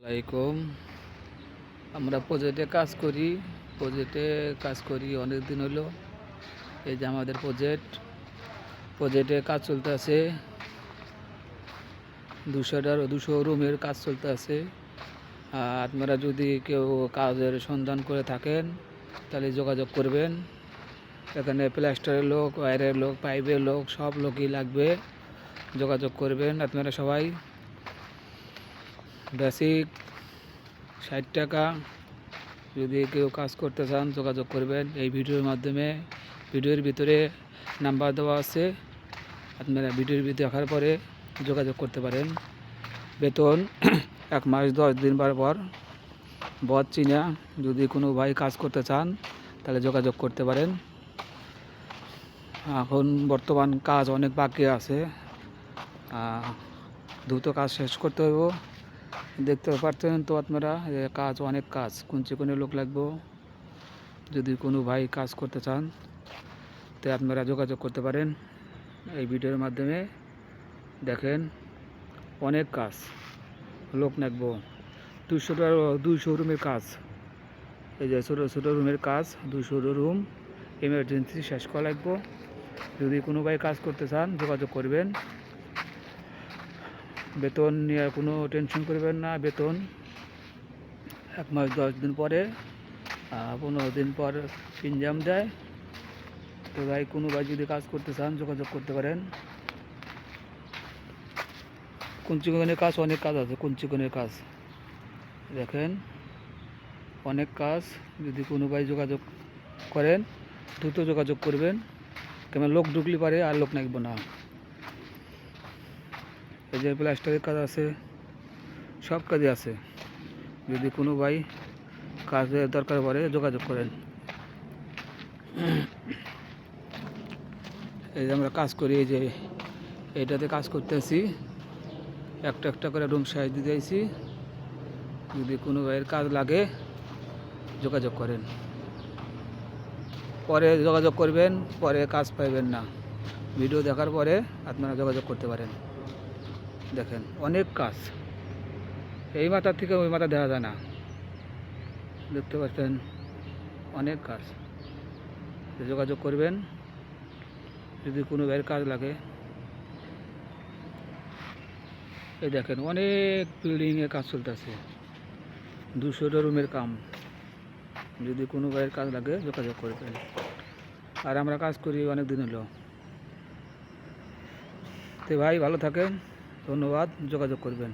আলাইকুম। আমরা প্রজেক্টে কাজ করি অনেক দিন হলো। এই যে আমাদের প্রজেক্টে কাজ চলতে আছে। 200 রুমের কাজ চলতে আছে। আপনারা যদি কেউ কাজের সন্ধান করে থাকেন তাহলে যোগাযোগ করবেন। এখানে প্লাস্টারের লোক, ওয়্যারের লোক, পাইপের লোক, সব লোকই লাগবে। যোগাযোগ করবেন আপনারা সবাই। বেসিক 60 টাকা। যদি কেউ কাজ করতে চান যোগাযোগ করবেন। এই ভিডিওর মাধ্যমে ভিডিওর ভিতরে নাম্বার দেওয়া আছে, আপনারা ভিডিওর ভিতরে দেখার পরে যোগাযোগ করতে পারেন। বেতন 1 মাস 10 দিন পর বদ চিনা। যদি কোনো ভাই কাজ করতে চান তাহলে যোগাযোগ করতে পারেন। এখন বর্তমান কাজ অনেক বাকি আছে, দ্রুত কাজ শেষ করতে হবে। দেখতে পাচ্ছেন তো আপনারা, অনেক কাজ, কোন লোক লাগবে। যদি কোনো ভাই কাজ করতে চান তো আপনারা যোগাযোগ করতে পারেন। এই ভিডিওর মাধ্যমে দেখেন অনেক কাজ, লোক লাগবো। 200 রুমের কাজ। এই যে ছোটো রুমের কাজ, 200 রুম এমার্জেন্সি শেষ করা লাগবো। যদি কোনো ভাই কাজ করতে চান যোগাযোগ করবেন। বেতন নিয়ে কোনো টেনশন করবেন না। বেতন 1 মাস 10 দিন পরে, 15 দিন পর ইনজাম দেয়। তো ভাই কোনো ভাই যদি কাজ করতে চান যোগাযোগ করতে পারেন। কুঞ্চিকনের কাজ, অনেক কাজ আছে। কুঞ্চিকনের কাজ দেখেন অনেক কাজ। যদি কোনো ভাই যোগাযোগ করেন দ্রুত যোগাযোগ করবেন, কেমন লোক ঢুকলে পারে আর লোক নাকব না। এই যে প্লাস্টারের কাজ আছে, সব কাজে আছে। যদি কোনো ভাই কাজের দরকার পড়ে যোগাযোগ করেন। এই যে আমরা কাজ করি, এই যে এইটাতে কাজ করতেছি, একটা করে রুম সাইজ দিয়ে দিয়েছি। যদি কোনো ভাইয়ের কাজ লাগে যোগাযোগ করেন। পরে যোগাযোগ করবেন, পরে কাজ পাইবেন না। ভিডিও দেখার পরে আপনারা যোগাযোগ করতে পারেন। দেখেন অনেক কাজ, এই মাথার থেকে ওই মাথা দেখা যায় না। দেখতে পাচ্ছেন অনেক কাজ। যোগাযোগ করবেন যদি কোনো ভাইয়ের কাজ লাগে। এই দেখেন অনেক বিল্ডিংয়ে কাজ চলতেছে, 200 রুমের কাম। যদি কোনো ভাইয়ের কাজ লাগে যোগাযোগ করবেন। আর আমরা কাজ করি অনেক দিন হলো। তো ভাই ভালো থাকেন, ধন্যবাদ, যোগাযোগ করবেন।